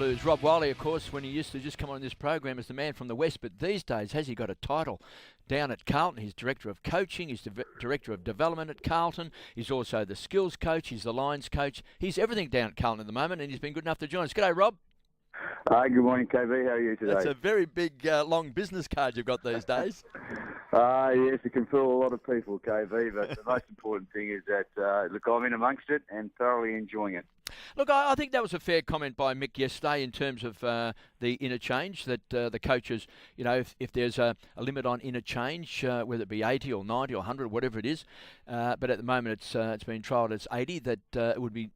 Blues. Rob Wiley, of course, when he used to just come on this program as the man from the West, but these days, has he got a title down at Carlton? He's Director of Coaching, he's Director of Development at Carlton, he's also the Skills Coach, he's the Lines Coach, he's everything down at Carlton at the moment, and he's been good enough to join us. G'day, Rob. Hi, good morning, KB. How are you today? That's a very big, long business card you've got these days. Yes, it can fool a lot of people, KB, but the most important thing is that, look, I'm in amongst it and thoroughly enjoying it. Look, I think that was a fair comment by Mick yesterday in terms of the interchange, that the coaches, you know, if there's a limit on interchange, whether it be 80 or 90 or 100 or whatever it is, but at the moment it's been trialled as 80, that it would be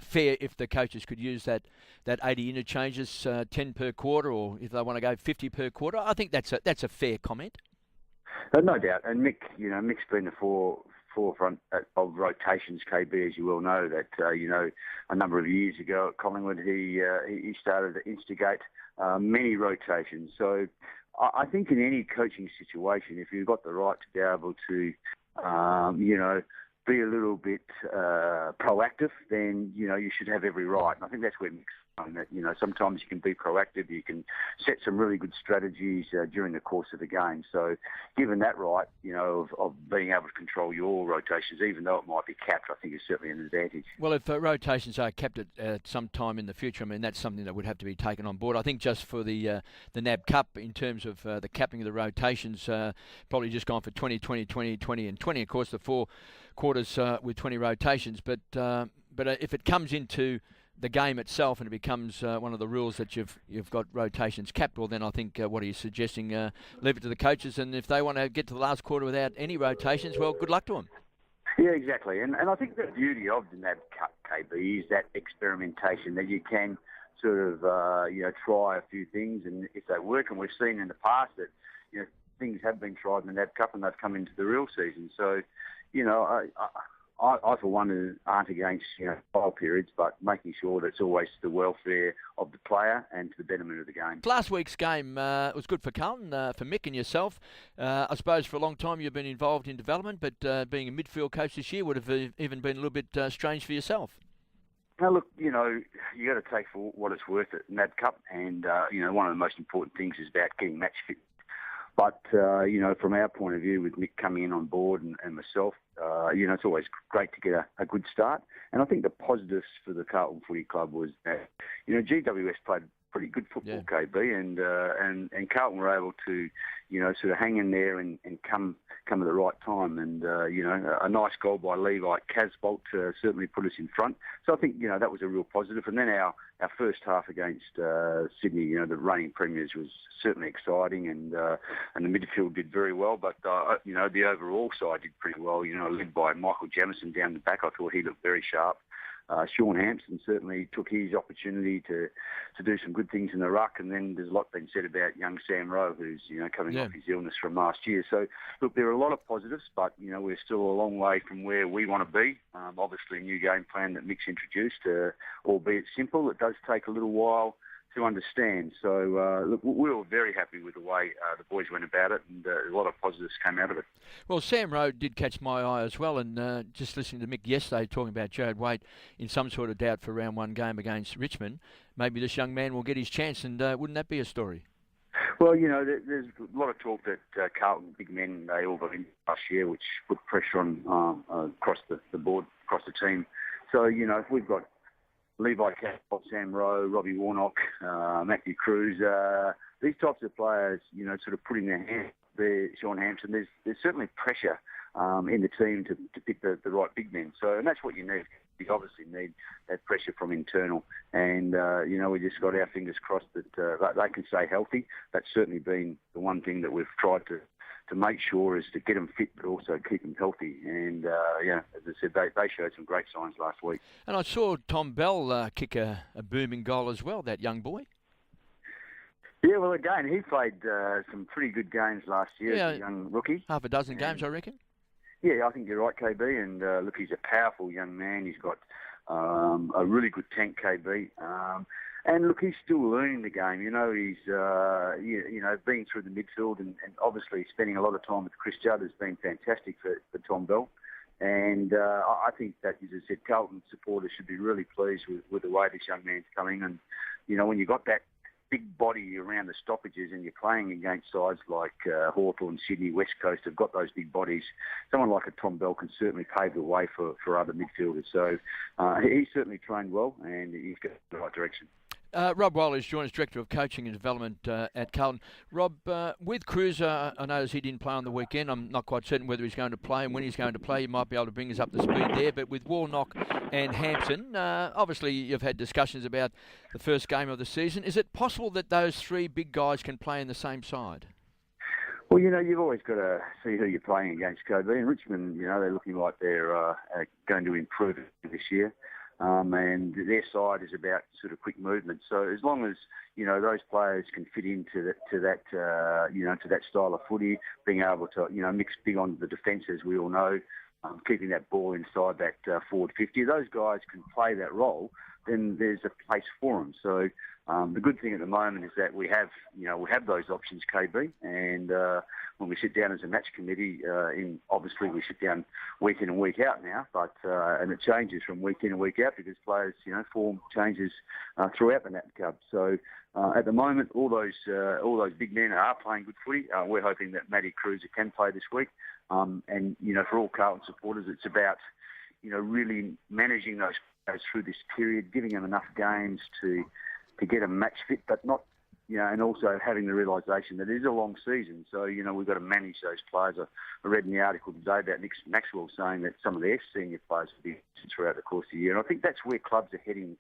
fair if the coaches could use that 80 interchanges, 10 per quarter, or if they want to go 50 per quarter. I think that's a fair comment. No doubt. And Mick's been the forefront of rotations, KB, as you well know, that, a number of years ago at Collingwood, he started to instigate many rotations. So I think in any coaching situation, if you've got the right to be able to, be a little bit proactive, then, you should have every right. And I think that's where Mick's on that, sometimes you can be proactive, you can set some really good strategies during the course of the game. So given that right, of being able to control your rotations, even though it might be capped, I think is certainly an advantage. Well, if rotations are kept at some time in the future, I mean, that's something that would have to be taken on board. I think just for the NAB Cup, in terms of the capping of the rotations, probably just gone for 20, 20, 20, 20 and 20. Of course, the 4 quarters with 20 rotations. But if it comes into the game itself and it becomes one of the rules that you've got rotations capped, well, then I think what are you suggesting? Leave it to the coaches, and if they want to get to the last quarter without any rotations, well, good luck to them. Yeah, exactly. And I think the beauty of the NAB Cup, KB, is that experimentation, that you can sort of, try a few things, and if they work, and we've seen in the past that, things have been tried in the NAB Cup and they've come into the real season. So, I for one, aren't against, trial periods, but making sure that it's always to the welfare of the player and to the betterment of the game. Last week's game was good for Carlton, for Mick and yourself. I suppose for a long time you've been involved in development, but being a midfield coach this year would have even been a little bit strange for yourself. Now, look, you got to take for what it's worth at NAB Cup, and, one of the most important things is about getting match fit. But, from our point of view, with Mick coming in on board and myself, it's always great to get a good start. And I think the positives for the Carlton Footy Club was that, GWS played pretty good football, yeah. KB, and Carlton were able to, sort of hang in there and come at the right time. And, a nice goal by Levi Casbolt certainly put us in front. So I think, that was a real positive. And then our first half against Sydney, the reigning premiers, was certainly exciting, and the midfield did very well. But, the overall side did pretty well, led by Michael Jamison down the back. I thought he looked very sharp. Sean Hampson certainly took his opportunity to do some good things in the ruck, and then there's a lot been said about young Sam Rowe, who's coming off his illness from last year. So look, there are a lot of positives, but we're still a long way from where we want to be. Obviously, a new game plan that Mick's introduced, albeit simple, it does take a little while to understand. So, look, we were very happy with the way the boys went about it, and a lot of positives came out of it. Well, Sam Rowe did catch my eye as well, and just listening to Mick yesterday talking about Jared Waite in some sort of doubt for round 1 game against Richmond, maybe this young man will get his chance, and wouldn't that be a story? Well, there's a lot of talk that Carlton big men, they all got in last year, which put pressure on across the board, across the team. So, if we've got Levi Casbolt, Sam Rowe, Robbie Warnock, Matthew Cruz, these types of players, sort of putting their hands there, Sean Hampson, there's certainly pressure in the team to pick the right big men. So, and that's what you need. You obviously need that pressure from internal. And, we just got our fingers crossed that they can stay healthy. That's certainly been the one thing that we've tried to make sure is to get them fit, but also keep them healthy. And, as I said, they showed some great signs last week. And I saw Tom Bell kick a booming goal as well, that young boy. Yeah, well, again, he played some pretty good games last year as a young rookie. Half a dozen games, I reckon. Yeah, I think you're right, KB. And, look, he's a powerful young man. He's got a really good tank, KB. And look, he's still learning the game. He's being through the midfield and obviously spending a lot of time with Chris Judd has been fantastic for Tom Bell. And I think that, as I said, Carlton supporters should be really pleased with the way this young man's coming. And when you got that big body around the stoppages and you're playing against sides like Hawthorn, Sydney, West Coast have got those big bodies. Someone like a Tom Bell can certainly pave the way for other midfielders. So he's certainly trained well and he's going in the right direction. Rob Wiley is joined as Director of Coaching and Development at Carlton. Rob, with Cruiser, I noticed he didn't play on the weekend. I'm not quite certain whether he's going to play and when he's going to play. You might be able to bring us up to speed there. But with Warnock and Hampson, obviously you've had discussions about the first game of the season. Is it possible that those three big guys can play in the same side? Well, you've always got to see who you're playing against, Kobe. And Richmond, they're looking like they're going to improve this year. And their side is about sort of quick movement. So as long as those players can fit into that style of footy, being able to mix big on the defence, as we all know, keeping that ball inside that forward 50, those guys can play that role. Then there's a place for them. So the good thing at the moment is that we have those options, KB, and when we sit down as a match committee, obviously we sit down week in and week out now, but and it changes from week in and week out because players, form changes throughout the NAB Cup. So at the moment, all those big men are playing good footy. We're hoping that Matty Cruiser can play this week, and for all Carlton supporters, it's about really managing those players through this period, giving them enough games to get them match fit, but not, and also having the realisation that it is a long season. So, we've got to manage those players. I read in the article today about Nick Maxwell saying that some of their senior players will be throughout the course of the year. And I think that's where clubs are heading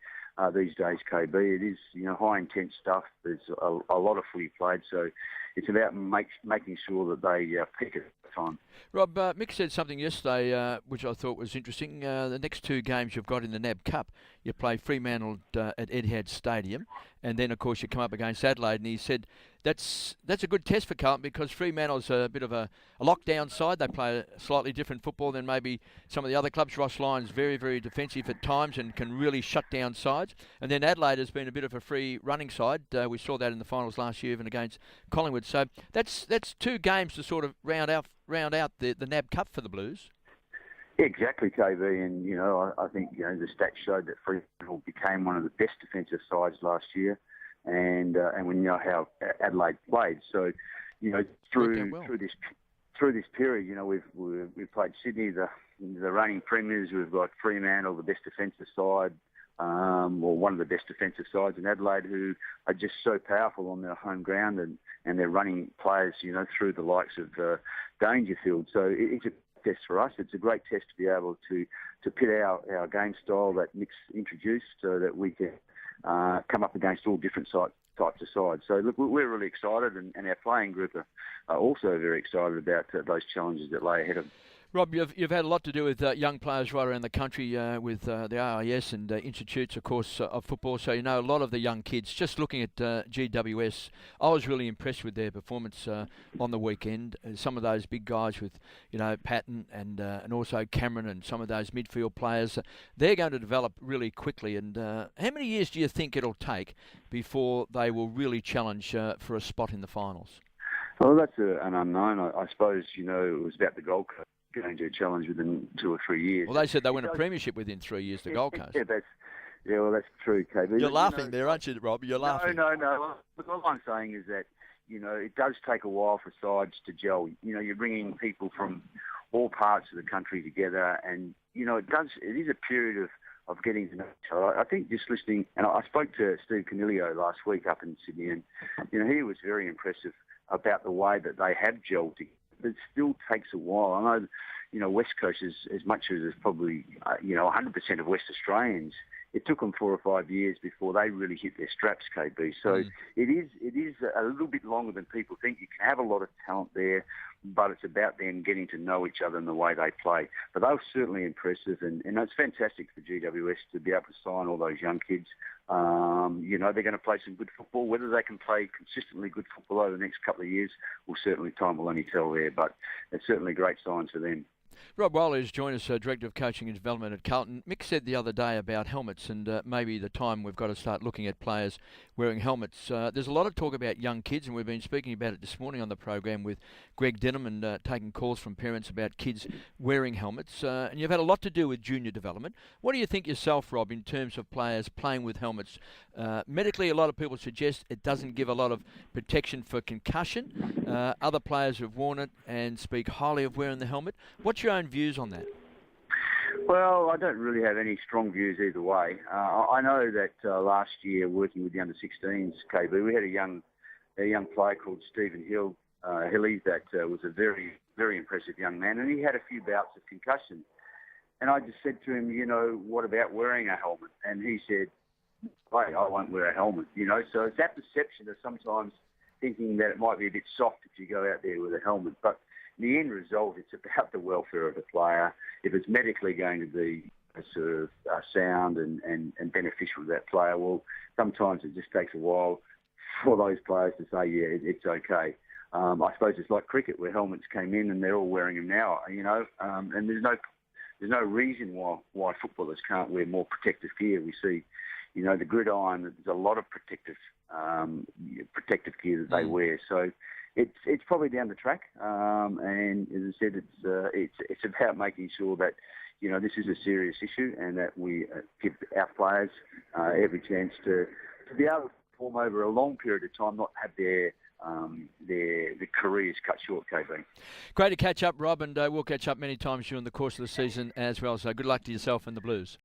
these days, KB. It is, high intense stuff. There's a lot of footy played. So it's about making sure that they pick it at the time. Rob, Mick said something yesterday which I thought was interesting. The next two games you've got in the NAB Cup, you play Fremantle at Etihad Stadium, and then, of course, you come up against Adelaide, and he said that's a good test for Carlton because Fremantle's a bit of a lockdown side. They play a slightly different football than maybe some of the other clubs. Ross Lyon's very, very defensive at times and can really shut down sides. And then Adelaide has been a bit of a free running side. We saw that in the finals last year, even against Collingwood. So that's two games to sort of round out the NAB Cup for the Blues. Yeah, exactly, KB. And, I think, the stats showed that Fremantle became one of the best defensive sides last year. And we know how Adelaide played. So, through this period, we've played Sydney, the reigning premiers. We've got Fremantle, the best defensive side, or one of the best defensive sides in Adelaide, who are just so powerful on their home ground and they're running players, through the likes of Dangerfield. So it's a test for us. It's a great test to be able to pit our game style that Nick's introduced so that we can come up against all different types of sides. So look, we're really excited and our playing group are also very excited about those challenges that lay ahead of them. Rob, you've had a lot to do with young players right around the country with the AIS and institutes, of course, of football. So a lot of the young kids. Just looking at GWS, I was really impressed with their performance on the weekend. Some of those big guys with, Patton and also Cameron and some of those midfield players, they're going to develop really quickly. And how many years do you think it'll take before they will really challenge for a spot in the finals? Well, that's an unknown. I suppose, it was about the Gold Coast going to challenge within 2 or 3 years. Well, they said they win a premiership within 3 years, the Gold Coast. Yeah, that's true, KB. You're laughing there, aren't you, Rob? You're laughing. No. Look, all I'm saying is that, it does take a while for sides to gel. You're bringing people from all parts of the country together and, it is a period of getting to know each other. I think just listening, and I spoke to Steve Canilio last week up in Sydney and, he was very impressive about the way that they have gelled together. It still takes a while. I know, West Coast is as much as there's probably, 100% of West Australians. It took them 4 or 5 years before they really hit their straps, KB. So it is a little bit longer than people think. You can have a lot of talent there, but it's about them getting to know each other and the way they play. But they were certainly impressive, and it's fantastic for GWS to be able to sign all those young kids. They're going to play some good football. Whether they can play consistently good football over the next couple of years, time will only tell there. But it's certainly great signs for them. Rob Wiley has joined us, Director of Coaching and Development at Carlton. Mick said the other day about helmets and maybe the time we've got to start looking at players wearing helmets. There's a lot of talk about young kids, and we've been speaking about it this morning on the program with Greg Denham and taking calls from parents about kids wearing helmets. And you've had a lot to do with junior development. What do you think yourself, Rob, in terms of players playing with helmets? Medically, a lot of people suggest it doesn't give a lot of protection for concussion. Other players have worn it and speak highly of wearing the helmet. What's your own views on that? Well, I don't really have any strong views either way. I know that last year, working with the under-16s, KB, we had a young player called Stephen Hilly that was a very, very impressive young man, and he had a few bouts of concussion. And I just said to him, what about wearing a helmet? And he said, hey, I won't wear a helmet, So it's that perception of sometimes thinking that it might be a bit soft if you go out there with a helmet. But the end result, it's about the welfare of the player. If it's medically going to be sort of sound and beneficial to that player, well, sometimes it just takes a while for those players to say, yeah, it's okay. I suppose it's like cricket where helmets came in and they're all wearing them now, and there's no reason why footballers can't wear more protective gear. We see, the gridiron, there's a lot of protective gear that they wear. So it's probably down the track, and as I said, it's about making sure that this is a serious issue and that we give our players every chance to be able to perform over a long period of time, not have their careers cut short, KB. Great to catch up, Rob, and we'll catch up many times during the course of the season as well. So good luck to yourself and the Blues.